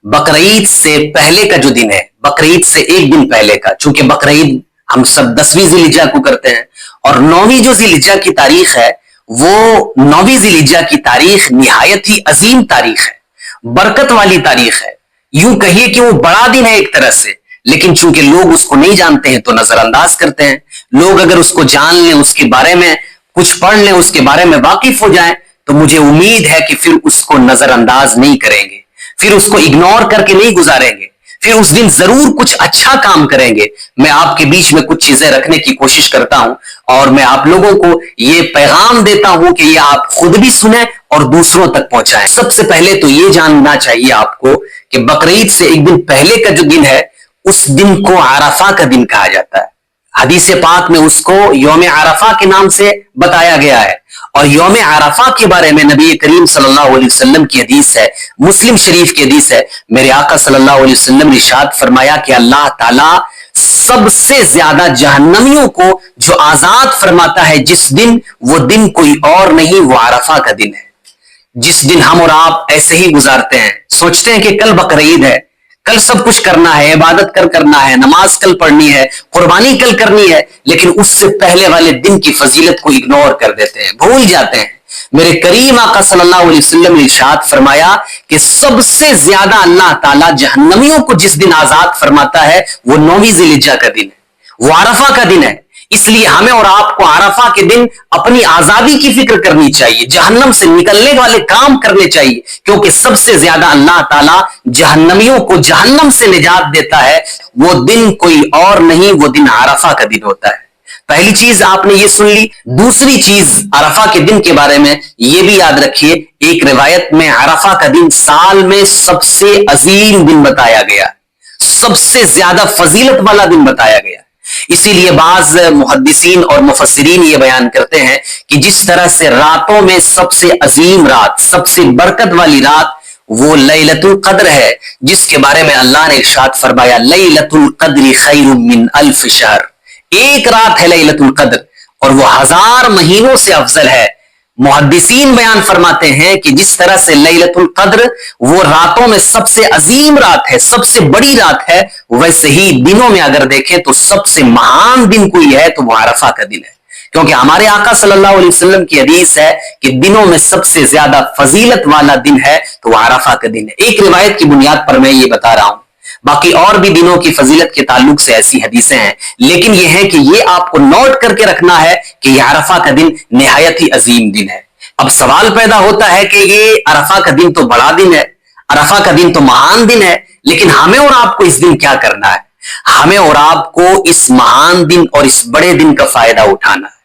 बकरीद से पहले का जो दिन है, बकरीद से एक दिन पहले का, चूंकि बकरीद हम सब 10वीं ज़िलहिज्जा को करते हैं और 9वीं जो ज़िलहिज्जा की तारीख है वो 9वीं ज़िलहिज्जा की तारीख निहायत ही अजीम तारीख है, बरकत वाली तारीख है। यूं कहिए कि वो बड़ा दिन है एक तरह से, लेकिन चूंकि लोग उसको नहीं जानते हैं तो नजरअंदाज करते हैं। लोग अगर उसको जान लें, उसके बारे में कुछ पढ़ लें, उसके बारे में वाकिफ हो जाएं, तो मुझे उम्मीद है कि फिर उसको नजरअंदाज नहीं करेंगे, फिर उसको इग्नोर करके नहीं गुजारेंगे, फिर उस दिन जरूर कुछ अच्छा काम करेंगे। मैं आपके बीच में कुछ चीजें रखने की कोशिश करता हूं और मैं आप लोगों को ये पैगाम देता हूं कि ये आप खुद भी सुने और दूसरों तक पहुंचाएं। सबसे पहले तो ये जानना चाहिए आपको कि बकरीद से एक दिन पहले का जो दिन है उस दिन को आरफा का दिन कहा जाता है। हदीस पाक में उसको यौम आरफा के नाम से बताया गया है और यौम आरफा के बारे में नबी करीम सल्लल्लाहु अलैहि वसल्लम की हदीस है, मुस्लिम शरीफ की हदीस है। मेरे आका सल्लल्लाहु अलैहि वसल्लम ने इरशाद फरमाया कि अल्लाह ताला सबसे ज्यादा जहन्नमियों को जो आजाद फरमाता है जिस दिन, वो दिन कोई और नहीं, वो आरफा का दिन है। जिस दिन हम और आप ऐसे ही गुजारते हैं, सोचते हैं कि कल बकरीद है, कल सब कुछ करना है, इबादत कल करना है, नमाज कल पढ़नी है, कुर्बानी कल करनी है, लेकिन उससे पहले वाले दिन की फजीलत को इग्नोर कर देते हैं, भूल जाते हैं। मेरे करीम आका सल्लल्लाहु अलैहि वसल्लम ने इरशाद फरमाया कि सबसे ज्यादा अल्लाह ताला जहन्नमियों को जिस दिन आजाद फरमाता है वो 9वीं ज़िलहिज्जा का दिन है, वो आरफा का दिन है। इसलिए हमें और आपको आरफा के दिन अपनी आजादी की फिक्र करनी चाहिए, जहन्नम से निकलने वाले काम करने चाहिए, क्योंकि सबसे ज्यादा अल्लाह ताला जहन्नमियों को जहन्नम से निजात देता है। वो दिन कोई और नहीं, वो दिन आरफा का दिन होता है। पहली चीज आपने ये सुन ली। दूसरी चीज अरफा के दिन के बारे में ये भी याद रखिए, एक रिवायत में अरफा का दिन साल में सबसे अजीम दिन बताया गया, सबसे ज्यादा फजीलत वाला दिन बताया गया। इसीलिए बाज मुहद्दिसीन और मुफस्सिरीन ये बयान करते हैं कि जिस तरह से रातों में सबसे अजीम रात, सबसे बरकत वाली रात वो लैलतुल कद्र है, जिसके बारे में अल्लाह ने इरशाद फरमाया लैलतुल कद्री खैरुम मिन अल्फ शहर। एक रात है लैलतुल कद्र और वो 1000 महीनों से अफजल है। मुहद्दिसीन बयान फरमाते हैं कि जिस तरह से लैलतुल कद्र वो रातों में सबसे अजीम रात है, सबसे बड़ी रात है, वैसे ही दिनों में अगर देखें तो सबसे महान दिन कोई है तो वो अरफा का दिन है। क्योंकि हमारे आका सल्लल्लाहु अलैहि वसल्लम की हदीस है कि दिनों में सबसे ज्यादा फजीलत वाला दिन है तो वो अरफा का दिन है। एक रिवायत की बुनियाद पर मैं ये बता रहा हूं, बाकी और भी दिनों की फजीलत के ताल्लुक से ऐसी हदीसें हैं, लेकिन यह है कि ये आपको नोट करके रखना है कि यह अरफा का दिन निहायत ही अजीम दिन है। अब सवाल पैदा होता है कि ये अरफा का दिन तो बड़ा दिन है, अरफा का दिन तो महान दिन है, लेकिन हमें और आपको इस दिन क्या करना है? हमें और आपको इस महान दिन और इस बड़े दिन का फायदा उठाना है,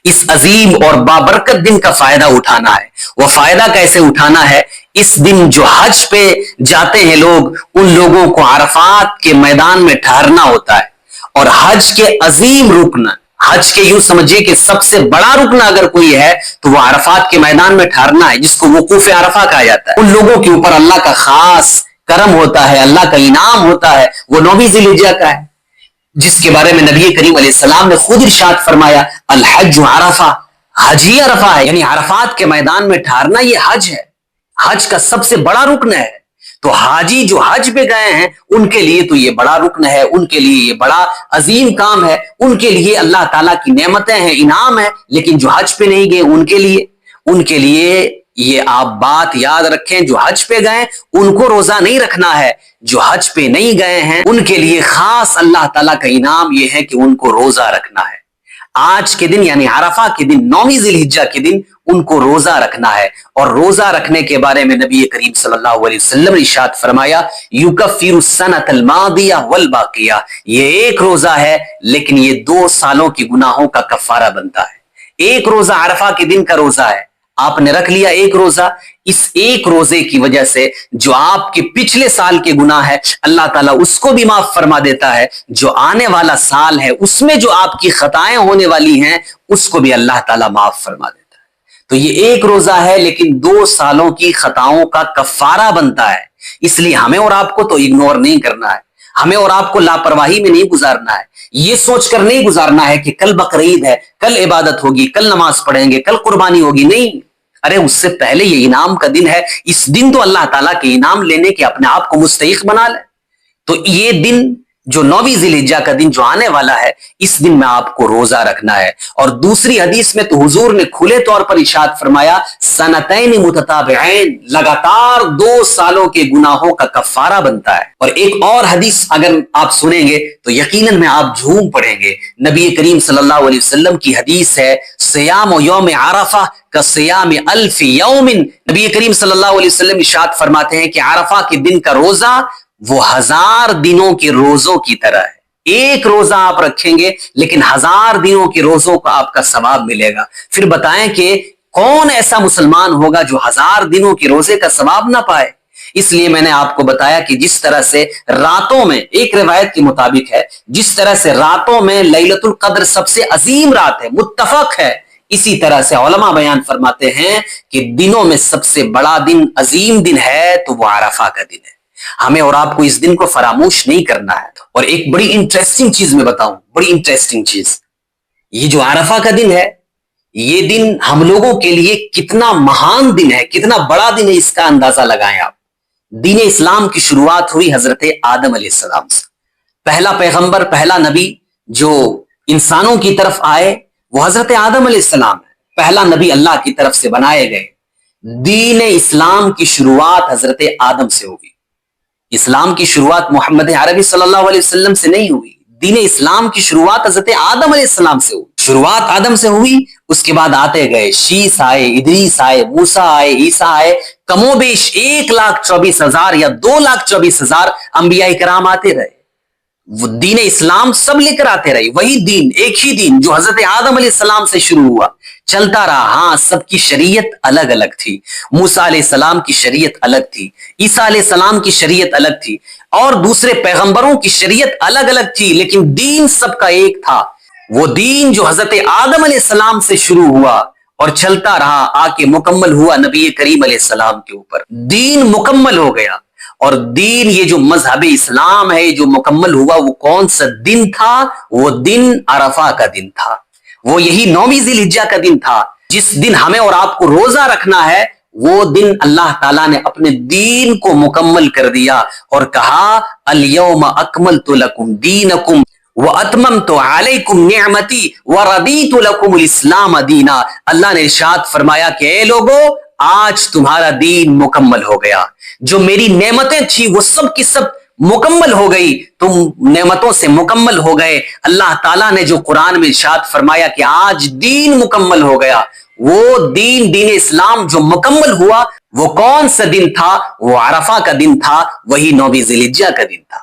इस अजीम और बाबरकत दिन का फायदा उठाना है। वो फायदा कैसे उठाना है? इस दिन जो हज पे जाते हैं लोग, उन लोगों को अरफात के मैदान में ठहरना होता है और हज के अजीम रुकन, हज के यूं समझिए कि सबसे बड़ा रुकन अगर कोई है तो वो अरफात के मैदान में ठहरना है, जिसको वकूफ अरफा कहा जाता है। उन लोगों के ऊपर अल्लाह का खास करम होता है, अल्लाह का इनाम होता है, वो 9वीं ज़िलहिज्जा का है, जिसके बारे में नबी करीम अलैहिस्सलाम ने खुद इरशाद फरमाया अल हज अरफा, हज ही अरफा है, यानी अरफात के मैदान में ठहरना ये हज है, हज का सबसे बड़ा रुकन है। तो हाजी जो हज पे गए हैं उनके लिए तो ये बड़ा रुकन है, उनके लिए ये बड़ा अजीम काम है, उनके लिए अल्लाह ताला की नेमतें हैं, इनाम है। लेकिन जो हज पे नहीं गए उनके लिए ये आप बात याद रखें, जो हज पे गए उनको रोजा नहीं रखना है, जो हज पे नहीं गए हैं उनके लिए खास अल्लाह ताला का इनाम ये है कि उनको रोजा रखना है। आज के दिन यानी अरफा के दिन, 9वीं ज़िलहिज्जा के दिन उनको रोजा रखना है। और रोजा रखने के बारे में नबी करीम सल्लल्लाहु अलैहि वसल्लम ने इरशाद फरमाया युकफ्फिरु सनतल मादिया वल बाकिया, ये एक रोजा है लेकिन ये 2 सालों के गुनाहों का कफारा बनता है। एक रोजा अरफा के दिन का रोजा है, आपने रख लिया एक रोजा, इस एक रोजे की वजह से जो आपके पिछले साल के गुनाह है अल्लाह ताला उसको भी माफ फरमा देता है, जो आने वाला साल है उसमें जो आपकी खताएं होने वाली हैं उसको भी अल्लाह ताला माफ फरमा देता है। तो ये एक रोजा है लेकिन 2 सालों की खताओं का कफारा बनता है। इसलिए हमें और आपको तो इग्नोर नहीं करना है, हमें और आपको लापरवाही में नहीं गुजारना है, ये सोचकर नहीं गुजारना है कि कल बकरीद है, कल इबादत होगी, कल नमाज पढ़ेंगे, कल कुर्बानी होगी। नहीं, ارے اس سے پہلے یہ انعام کا دن ہے, اس دن تو اللہ تعالیٰ کے انعام لینے کے اپنے آپ کو مستحق بنا لے. تو یہ دن جو 9ویں ذی الحجہ کا دن جو آنے والا ہے, اس دن میں آپ کو روزہ رکھنا ہے. اور دوسری حدیث میں تو حضور نے کھلے طور پر ارشاد فرمایا سنتین متتابعین, لگاتار 2 سالوں کے گناہوں کا کفارہ بنتا ہے. اور ایک اور حدیث اگر آپ سنیں گے تو یقیناً میں آپ جھوم پڑیں گے. نبی کریم صلی اللہ علیہ وسلم کی حدیث ہے سیام یوم عرفہ کا سیام الف یوم. نبی کریم صلی اللہ علیہ وسلم ارشاد فرماتے ہیں کہ عرفہ کے دن کا روزہ وہ 1000 دنوں کے روزوں کی طرح ہے. ایک روزہ آپ رکھیں گے لیکن 1000 دنوں کے روزوں کا آپ کا ثواب ملے گا. پھر بتائیں کہ کون ایسا مسلمان ہوگا جو 1000 دنوں کے روزے کا ثواب نہ پائے. اس لیے میں نے آپ کو بتایا کہ جس طرح سے راتوں میں, ایک روایت کے مطابق ہے, جس طرح سے راتوں میں لیلۃ القدر سب سے عظیم رات ہے, متفق ہے, اسی طرح سے علماء بیان فرماتے ہیں کہ دنوں میں سب سے بڑا دن, عظیم دن ہے تو وہ عرفہ کا دن ہے. ہمیں اور آپ کو اس دن کو فراموش نہیں کرنا ہے. اور ایک بڑی انٹرسٹنگ چیز میں بتاؤں, بڑی انٹرسٹنگ چیز, یہ جو عرفہ کا دن ہے, یہ دن ہم لوگوں کے لیے کتنا مہان دن ہے, کتنا بڑا دن ہے, اس کا اندازہ لگائیں آپ. دین اسلام کی شروعات ہوئی حضرت آدم علیہ السلام سے. پہلا پیغمبر, پہلا نبی جو انسانوں کی طرف آئے وہ حضرت آدم علیہ السلام ہے. پہلا نبی اللہ کی طرف سے بنائے گئے. دین اسلام کی شروعات حضرت آدم سے ہوئی. اسلام کی شروعات محمد عربی صلی اللہ علیہ وسلم سے نہیں ہوئی. دین اسلام کی شروعات حضرت آدم علیہ السلام سے ہوئی. شروعات آدم سے ہوئی, اس کے بعد آتے گئے شیس آئے, ادریس آئے, موسیٰ آئے, عیسیٰ آئے, کم و بیش 1,24,000 یا 2,24,000 انبیاء کرام آتے رہے. وہ دین اسلام سب لے کر آتے رہے. وہی دین, ایک ہی دین جو حضرت آدم علیہ السلام سے شروع ہوا, چلتا رہا. ہاں, سب کی شریعت الگ الگ تھی. موسیٰ علیہ السلام کی شریعت الگ تھی, عیسیٰ علیہ السلام کی شریعت الگ تھی, اور دوسرے پیغمبروں کی شریعت الگ الگ تھی, لیکن دین سب کا ایک تھا. وہ دین جو حضرت آدم علیہ السلام سے شروع ہوا اور چلتا رہا, آ کے مکمل ہوا نبی کریم علیہ السلام کے اوپر. دین مکمل ہو گیا. اور دین, یہ جو مذہب اسلام ہے جو مکمل ہوا, وہ کون سا دن تھا؟ وہ دن عرفہ کا دن تھا. وہ یہی 9ویں ذی الحجہ کا دن تھا جس دن ہمیں اور آپ کو روزہ رکھنا ہے. وہ دن اللہ تعالیٰ نے اپنے دین کو مکمل کر دیا اور کہا الیوم اکملت لکم دینکم واتممت علیکم نعمتی ورضیت لکم الاسلام دینا. اللہ نے ارشاد فرمایا کہ اے لوگو, آج تمہارا دین مکمل ہو گیا. جو میری نعمتیں تھی وہ سب کی سب مکمل ہو گئی, تم نعمتوں سے مکمل ہو گئے. اللہ تعالیٰ نے جو قرآن میں ارشاد فرمایا کہ آج دین مکمل ہو گیا, وہ دین, دین اسلام جو مکمل ہوا, وہ کون سا دن تھا؟ وہ عرفہ کا دن تھا, وہی 9ویں ذی الحجہ کا دن تھا.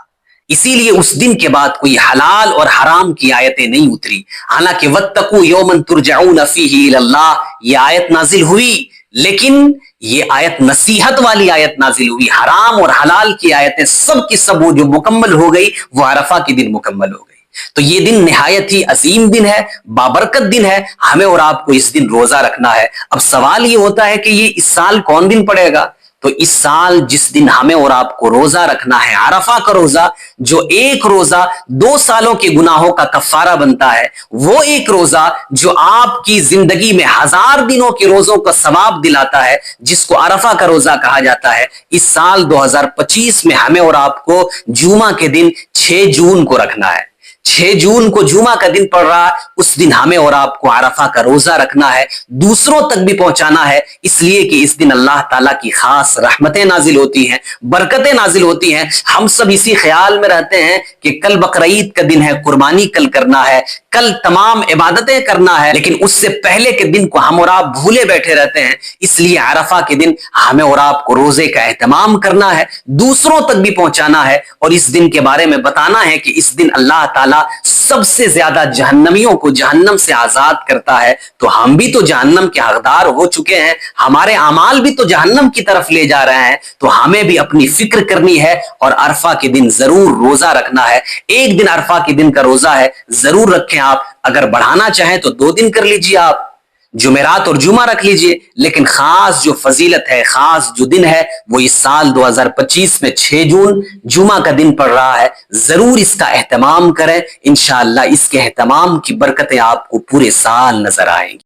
اسی لیے اس دن کے بعد کوئی حلال اور حرام کی آیتیں نہیں اتری. حالانکہ واتقوا یوما ترجعون فیہ الی اللہ, یہ آیت نازل ہوئی, لیکن یہ آیت نصیحت والی آیت نازل ہوئی. حرام اور حلال کی آیتیں سب کی سب وہ جو مکمل ہو گئی, وہ عرفہ کے دن مکمل ہو گئی. تو یہ دن نہایت ہی عظیم دن ہے, بابرکت دن ہے. ہمیں اور آپ کو اس دن روزہ رکھنا ہے. اب سوال یہ ہوتا ہے کہ یہ اس سال کون دن پڑے گا؟ تو اس سال جس دن ہمیں اور آپ کو روزہ رکھنا ہے, عرفہ کا روزہ, جو ایک روزہ 2 سالوں کے گناہوں کا کفارہ بنتا ہے, وہ ایک روزہ جو آپ کی زندگی میں 1000 دنوں کے روزوں کا ثواب دلاتا ہے, جس کو عرفہ کا روزہ کہا جاتا ہے. اس سال 2025 میں ہمیں اور آپ کو جمعہ کے دن 6 جون کو رکھنا ہے. 6 جون کو جمعہ کا دن پڑ رہا, اس دن ہمیں اور آپ کو عرفہ کا روزہ رکھنا ہے, دوسروں تک بھی پہنچانا ہے. اس لیے کہ اس دن اللہ تعالیٰ کی خاص رحمتیں نازل ہوتی ہیں, برکتیں نازل ہوتی ہیں. ہم سب اسی خیال میں رہتے ہیں کہ کل بقرعید کا دن ہے, قربانی کل کرنا ہے, کل تمام عبادتیں کرنا ہے, لیکن اس سے پہلے کے دن کو ہم اور آپ بھولے بیٹھے رہتے ہیں. اس لیے عرفہ کے دن ہمیں اور آپ کو روزے کا اہتمام کرنا ہے, دوسروں تک بھی پہنچانا ہے, اور اس دن کے بارے میں بتانا ہے کہ اس دن اللہ تعالیٰ سب سے زیادہ جہنمیوں کو جہنم سے آزاد کرتا ہے. تو ہم بھی تو جہنم کے حقدار ہو چکے ہیں, ہمارے اعمال بھی تو جہنم کی طرف لے جا رہے ہیں. تو ہمیں بھی اپنی فکر کرنی ہے اور عرفہ کے دن ضرور روزہ رکھنا ہے. ایک دن عرفہ کے دن کا روزہ ہے, ضرور رکھیں آپ. اگر بڑھانا چاہیں تو 2 دن کر لیجیے آپ, جمعرات اور جمعہ رکھ لیجئے. لیکن خاص جو فضیلت ہے, خاص جو دن ہے, وہ اس سال 2025 میں 6 جون جمعہ کا دن پڑ رہا ہے. ضرور اس کا اہتمام کریں, انشاءاللہ اس کے اہتمام کی برکتیں آپ کو پورے سال نظر آئیں گی.